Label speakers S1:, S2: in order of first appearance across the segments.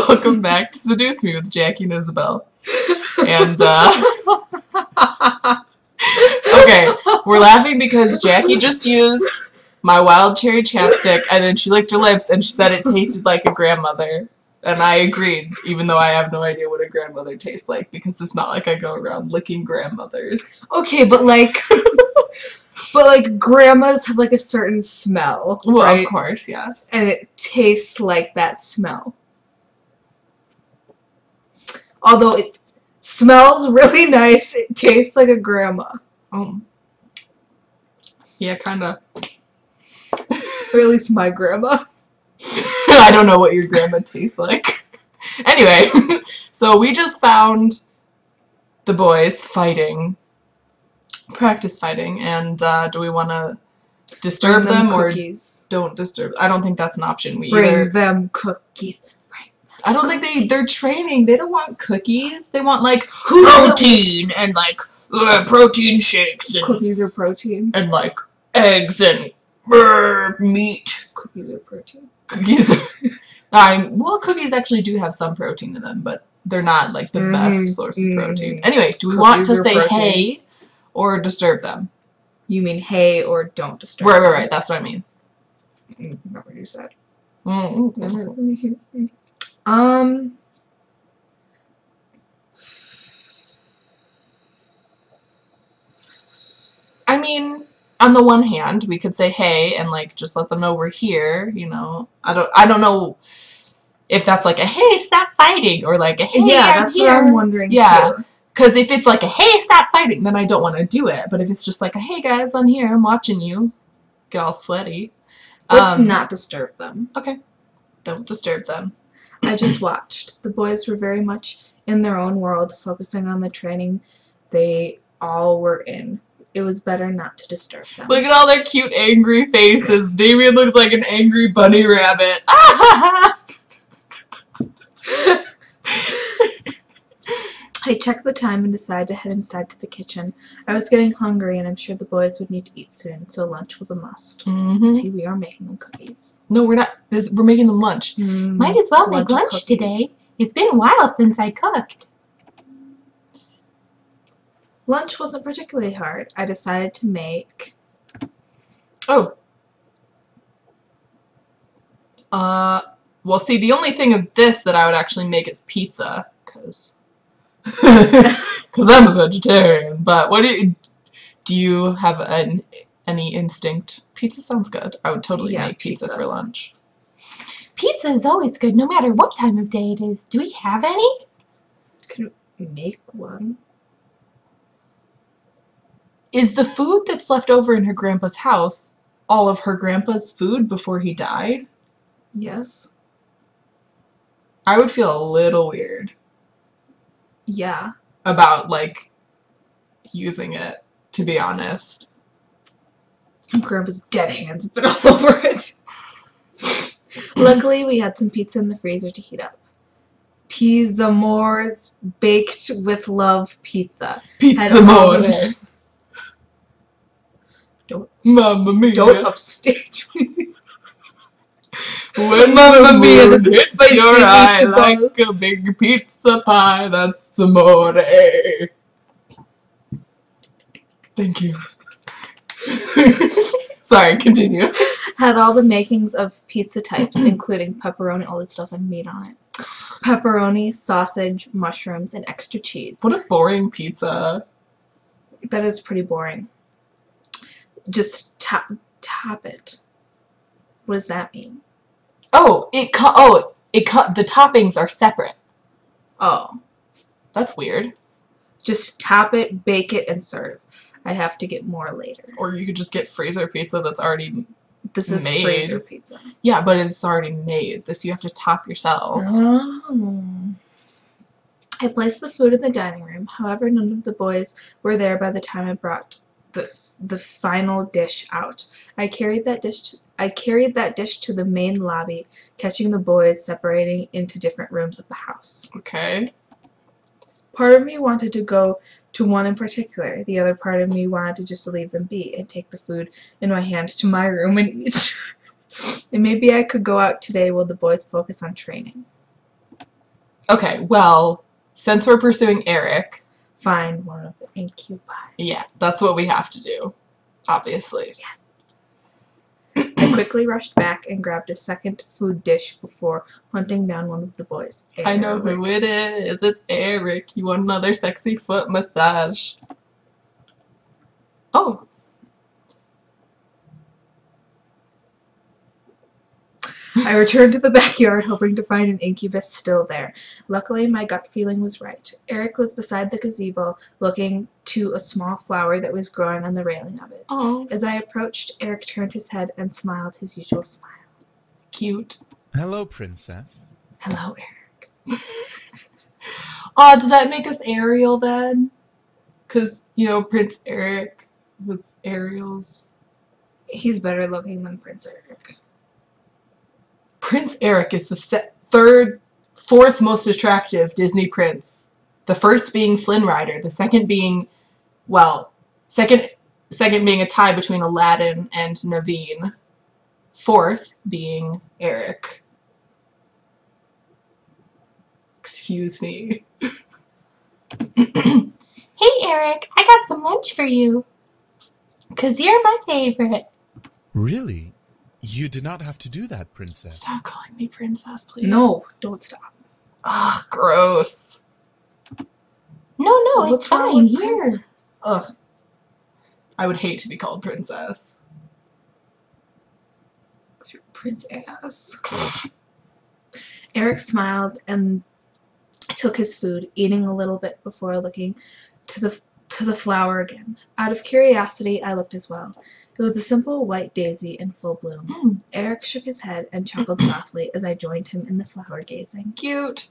S1: Welcome back to Seduce Me with Jacqui and Isabel. And, okay, we're laughing because Jacqui just used my wild cherry chapstick, and then she licked her lips, and she said it tasted like a grandmother. And I agreed, even though I have no idea what a grandmother tastes like, because it's not like I go around licking grandmothers.
S2: Okay, but like... But, like, grandmas have, like, a certain smell,
S1: Well,
S2: right?
S1: of course, yes.
S2: And it tastes like that smell. Although it smells really nice, it tastes like a grandma.
S1: Oh. Yeah, kinda.
S2: Or at least my grandma.
S1: I don't know what your grandma tastes like. Anyway, so we just found the boys fighting. Practice fighting, and do we want to disturb them or don't disturb? I don't think that's an option.
S2: Bring them cookies.
S1: I don't think they're training. They don't want cookies. They want like protein and like protein shakes. And,
S2: cookies are protein.
S1: And like eggs and meat.
S2: Cookies are protein.
S1: Cookies are... well, cookies actually do have some protein in them, but they're not like the best source of protein. Anyway, do we want to say hey or disturb them?
S2: You mean hey or don't disturb
S1: them? Right. That's what I mean.
S2: Not what you said.
S1: I mean, on the one hand, we could say hey and like just let them know we're here, you know. I don't know if that's like a hey, stop fighting, or like a hey,
S2: that's what I'm wondering too.
S1: Because if it's like a hey, stop fighting, then I don't want to do it. But if it's just like a hey guys, I'm here, I'm watching you, get all sweaty.
S2: Let's not disturb them.
S1: Okay. Don't disturb them.
S2: I just watched. The boys were very much in their own world, focusing on the training they all were in. It was better not to disturb them.
S1: Look at all their cute, angry faces. Damien looks like an angry bunny rabbit.
S2: I checked the time and decided to head inside to the kitchen. I was getting hungry, and I'm sure the boys would need to eat soon, so lunch was a must. See, we are making them cookies.
S1: No, we're not. We're making them lunch.
S3: Might as well make lunch today. It's been a while since I cooked.
S2: Lunch wasn't particularly hard. I decided to make...
S1: Oh. Well, see, the only thing of this that I would actually make is pizza, because I'm a vegetarian. But what do you have any instinct? Pizza sounds good. I would totally make pizza for lunch.
S3: Pizza is always good, no matter what time of day it is. Do we have any?
S2: Can we make one?
S1: Is the food that's left over in her grandpa's house all of her grandpa's food before he died?
S2: Yes.
S1: I would feel a little weird.
S2: Yeah.
S1: About, like, using it, to be honest.
S2: Grandpa's dead hands have been all over it. Luckily, we had some pizza in the freezer to heat up. Pizzamores baked with love pizza.
S1: Pizzamores. Mamma mia.
S2: Don't upstage me.
S1: When Mamma Mia hits your eye like a big pizza pie, that's amore. Thank you. Sorry, continue.
S2: Had all the makings of pizza types, including pepperoni. All this does have meat on it. Pepperoni, sausage, mushrooms, and extra cheese.
S1: What a boring pizza.
S2: That is pretty boring. Just top it. What does that mean?
S1: Oh, the toppings are separate.
S2: Oh.
S1: That's weird.
S2: Just top it, bake it, and serve. I'd have to get more later.
S1: Or you could just get freezer pizza that's already made.
S2: This is freezer pizza.
S1: Yeah, but it's already made. This you have to top yourself.
S2: Oh. I placed the food in the dining room. However, none of the boys were there by the time I brought the final dish out. I carried that dish to the main lobby, catching the boys separating into different rooms of the house.
S1: Okay.
S2: Part of me wanted to go to one in particular. The other part of me wanted to just leave them be and take the food in my hand to my room and eat. And maybe I could go out today while the boys focus on training.
S1: Okay, well, since we're pursuing Erik,
S2: Find one of the incubi.
S1: yeah, that's what we have to do, obviously.
S2: Yes. I quickly rushed back and grabbed a second food dish before hunting down one of the boys.
S1: I know who it is. It's Erik. You want another sexy foot massage. Oh.
S2: I returned to the backyard, hoping to find an incubus still there. Luckily, my gut feeling was right. Erik was beside the gazebo, looking to a small flower that was growing on the railing of it.
S1: Oh.
S2: As I approached, Erik turned his head and smiled his usual smile.
S1: Cute.
S4: Hello, princess.
S2: Hello, Erik.
S1: Aw, does that make us Ariel then? Because, you know, Prince Erik was Ariel's.
S2: He's better looking than Prince Erik.
S1: Prince Erik is the fourth most attractive Disney prince. The first being Flynn Rider, the second being, well, second being a tie between Aladdin and Naveen. Fourth being Erik. Excuse me.
S3: Hey, Erik, I got some lunch for you. 'Cause you're my favorite.
S4: Really? You did not have to do that, princess.
S1: Stop calling me princess, please.
S2: No, don't stop.
S1: Ugh, gross.
S3: No, it's
S2: What's wrong
S3: fine.
S2: with
S3: Here.
S2: princess?
S1: Ugh. I would hate to be called princess.
S2: You're Prince ass. Erik smiled and took his food, eating a little bit before looking to the flower again. Out of curiosity, I looked as well. It was a simple white daisy in full bloom. Erik shook his head and chuckled softly as I joined him in the flower gazing.
S1: Cute.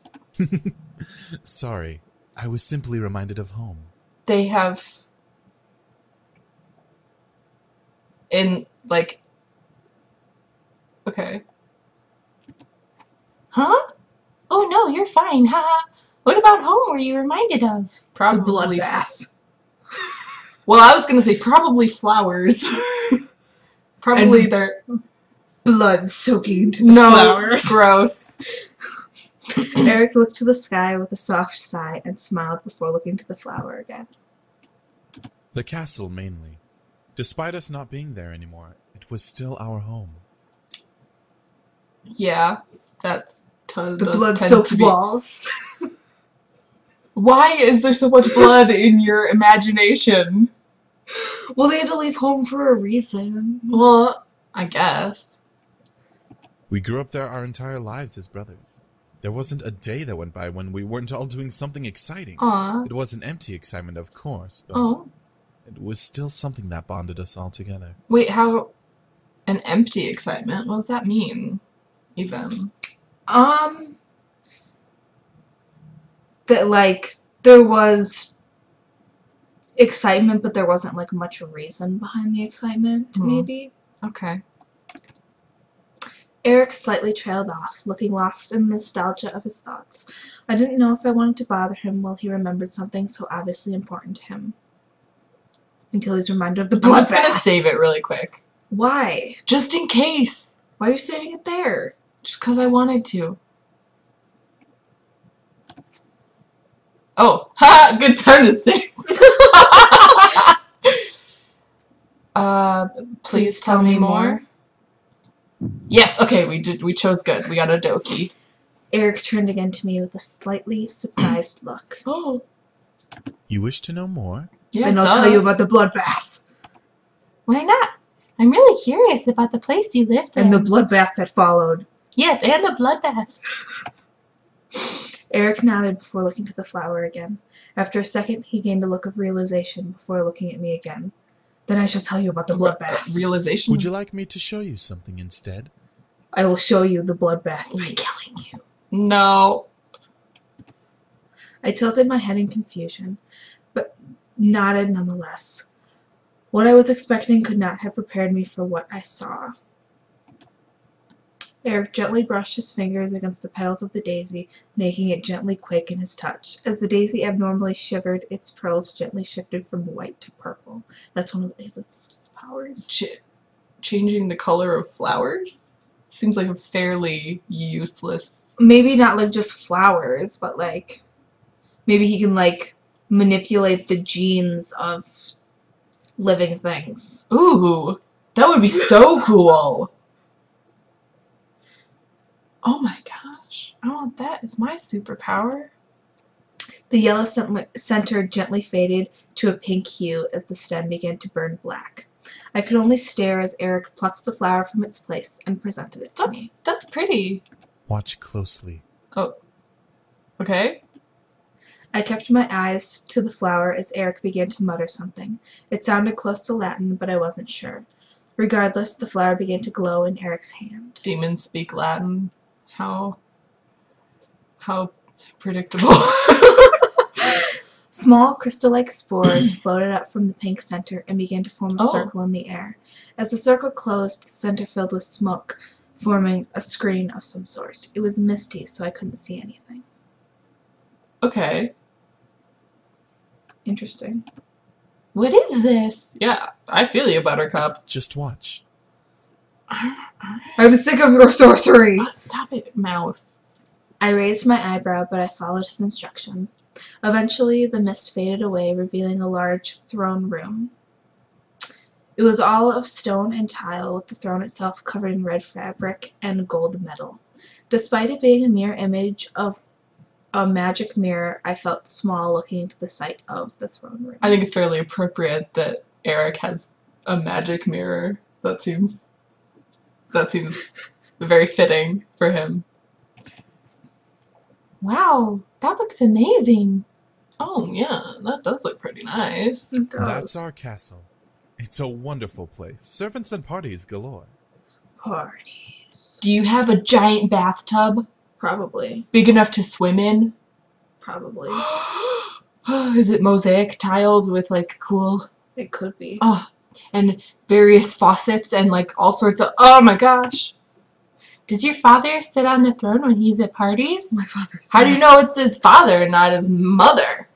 S4: Sorry, I was simply reminded of home.
S1: They have okay.
S3: Huh? Oh, no, you're fine. Haha. What about home were you reminded of?
S1: Probably
S2: The bloodbath.
S1: Well, I was gonna say probably flowers. Probably
S2: And
S1: they're
S2: blood soaking into the flowers.
S1: Gross.
S2: Erik looked to the sky with a soft sigh and smiled before looking to the flower again.
S4: The castle, mainly. Despite us not being there anymore, it was still our home.
S1: Yeah, that's
S2: The blood-soaked walls.
S1: Why is there so much blood in your imagination?
S2: Well, they had to leave home for a reason.
S1: Well, I guess.
S4: We grew up there our entire lives as brothers. There wasn't a day that went by when we weren't all doing something exciting.
S1: Aw.
S4: It was an empty excitement, of course, but
S1: Oh.
S4: it was still something that bonded us all together.
S1: Wait, how... An empty excitement? What does that mean, even?
S2: That, like, there was excitement, but there wasn't, like, much reason behind the excitement, maybe.
S1: Okay.
S2: Erik slightly trailed off, looking lost in the nostalgia of his thoughts. I didn't know if I wanted to bother him while he remembered something so obviously important to him. Until he's reminded of the bloodbath.
S1: I'm just gonna save it really quick.
S2: Why?
S1: Just in case!
S2: Why are you saving it there?
S1: Just because I wanted to. Oh, ha! Good time to save. Please tell me more. Yes, okay, we chose good. We got a dokie.
S2: Erik turned again to me with a slightly surprised look.
S1: Oh.
S4: You wish to know more?
S1: Yeah,
S2: Then I'll tell you about the bloodbath.
S3: Why not? I'm really curious about the place you lived in.
S2: And the bloodbath that followed.
S3: Yes, and the bloodbath.
S2: Erik nodded before looking to the flower again. After a second, he gained a look of realization before looking at me again. Then I shall tell you about the bloodbath.
S1: Realization?
S4: Would you like me to show you something instead?
S2: I will show you the bloodbath by killing you.
S1: No.
S2: I tilted my head in confusion, but nodded nonetheless. What I was expecting could not have prepared me for what I saw. Erik gently brushed his fingers against the petals of the daisy, making it gently quake in his touch. As the daisy abnormally shivered, its petals gently shifted from white to purple. That's one of his powers.
S1: Changing the color of flowers? Seems like a fairly useless...
S2: Maybe not, like, just flowers, but, like, maybe he can, like, manipulate the genes of living things.
S1: Ooh, that would be so cool. Oh my gosh. I want that as my superpower.
S2: The yellow center gently faded to a pink hue as the stem began to burn black. I could only stare as Erik plucked the flower from its place and presented it to me.
S1: That's pretty.
S4: Watch closely.
S1: Oh. Okay.
S2: I kept my eyes to the flower as Erik began to mutter something. It sounded close to Latin, but I wasn't sure. Regardless, the flower began to glow in Erik's hand.
S1: Demons speak Latin. How predictable.
S2: Small, crystal-like spores floated up from the pink center and began to form a circle in the air. As the circle closed, the center filled with smoke, forming a screen of some sort. It was misty, so I couldn't see anything.
S1: Okay.
S2: Interesting.
S3: What is this?
S1: Yeah, I feel you, Buttercup.
S4: Just watch.
S2: I'm sick of your sorcery!
S1: Stop it, mouse.
S2: I raised my eyebrow, but I followed his instruction. Eventually, the mist faded away, revealing a large throne room. It was all of stone and tile, with the throne itself covered in red fabric and gold metal. Despite it being a mirror image of a magic mirror, I felt small looking into the sight of the throne room.
S1: I think it's fairly appropriate that Erik has a magic mirror. That seems very fitting for him.
S3: Wow, that looks amazing.
S1: Oh, yeah, that does look pretty nice.
S2: It does.
S4: That's our castle. It's a wonderful place. Servants and parties galore.
S2: Parties.
S1: Do you have a giant bathtub?
S2: Probably.
S1: Big enough to swim in?
S2: Probably.
S1: Is it mosaic tiled with, like, cool...
S2: It could be.
S1: Oh, and various faucets and, like, all sorts of... Oh, my gosh.
S3: Does your father sit on the throne when he's at parties?
S2: My father's
S1: How do you know it's his father and not his mother?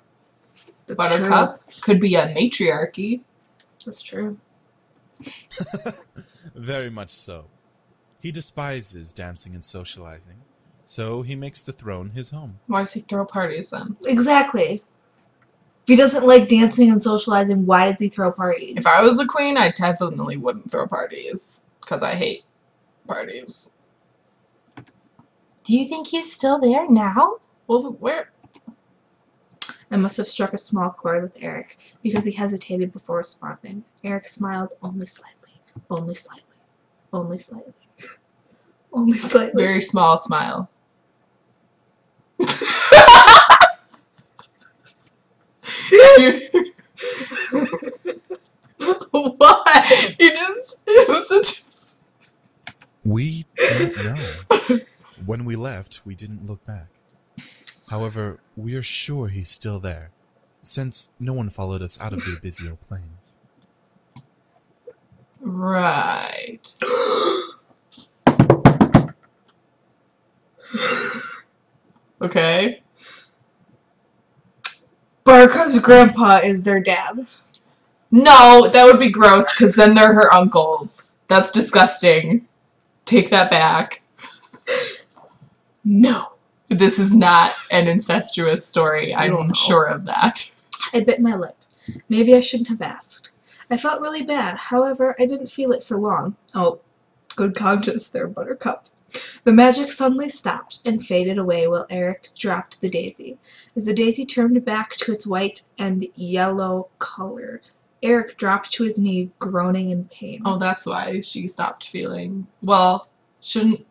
S2: That's
S1: Buttercup?
S2: true.
S1: Could be a matriarchy.
S2: That's true.
S4: Very much so. He despises dancing and socializing, so he makes the throne his home.
S1: Why does he throw parties, then?
S2: Exactly. If he doesn't like dancing and socializing, why does he throw parties?
S1: If I was a queen, I definitely wouldn't throw parties. Because I hate parties.
S3: Do you think he's still there now?
S1: Well, where?
S2: I must have struck a small chord with Erik, because he hesitated before responding. Erik smiled only slightly. Only slightly. Only slightly. Only slightly.
S1: Very small smile. What? You just...
S4: We don't know. When we left, we didn't look back. However, we are sure he's still there, since no one followed us out of the Abyssal Plains.
S1: Right. Okay.
S2: Buttercup's grandpa is their dad.
S1: No, that would be gross, because then they're her uncles. That's disgusting. Take that back. No. This is not an incestuous story. I'm sure of that.
S2: I bit my lip. Maybe I shouldn't have asked. I felt really bad. However, I didn't feel it for long. Oh, good conscience there, Buttercup. The magic suddenly stopped and faded away while Erik dropped the daisy. As the daisy turned back to its white and yellow color, Erik dropped to his knee, groaning in pain.
S1: Oh, that's why she stopped feeling... Well, shouldn't...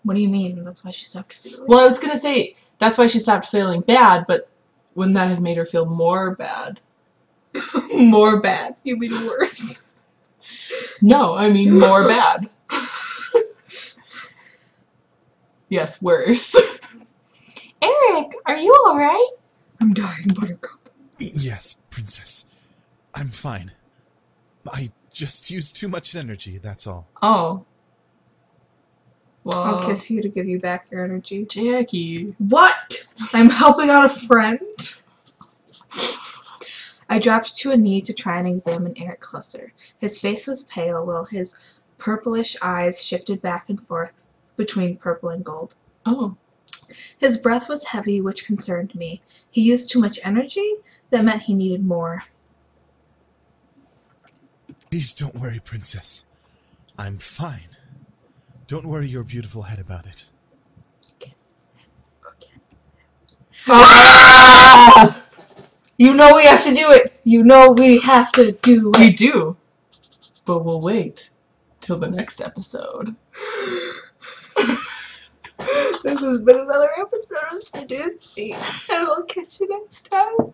S2: What do you mean? That's why she stopped feeling?
S1: Well, I was gonna say, that's why she stopped feeling bad, but wouldn't that have made her feel more bad?
S2: More bad. You mean worse?
S1: No, I mean more bad. Yes, worse.
S3: Erik, are you alright?
S2: I'm dying, Buttercup.
S4: Yes, Princess. I'm fine. I just used too much energy, that's all.
S1: Oh. Well,
S2: I'll kiss you to give you back your energy.
S1: Jacqui.
S2: What? I'm helping out a friend? I dropped to a knee to try and examine Erik closer. His face was pale, while his purplish eyes shifted back and forth between purple and gold.
S1: Oh.
S2: His breath was heavy, which concerned me. He used too much energy? That meant he needed more.
S4: Please don't worry, Princess. I'm fine. Don't worry your beautiful head about it.
S2: Kiss him. Kiss him.
S1: Ah!
S2: You know we have to do it. You know we have to do it.
S1: We do. But we'll wait till the next episode.
S2: This has been another episode of Seduce Me, and we'll catch you next time.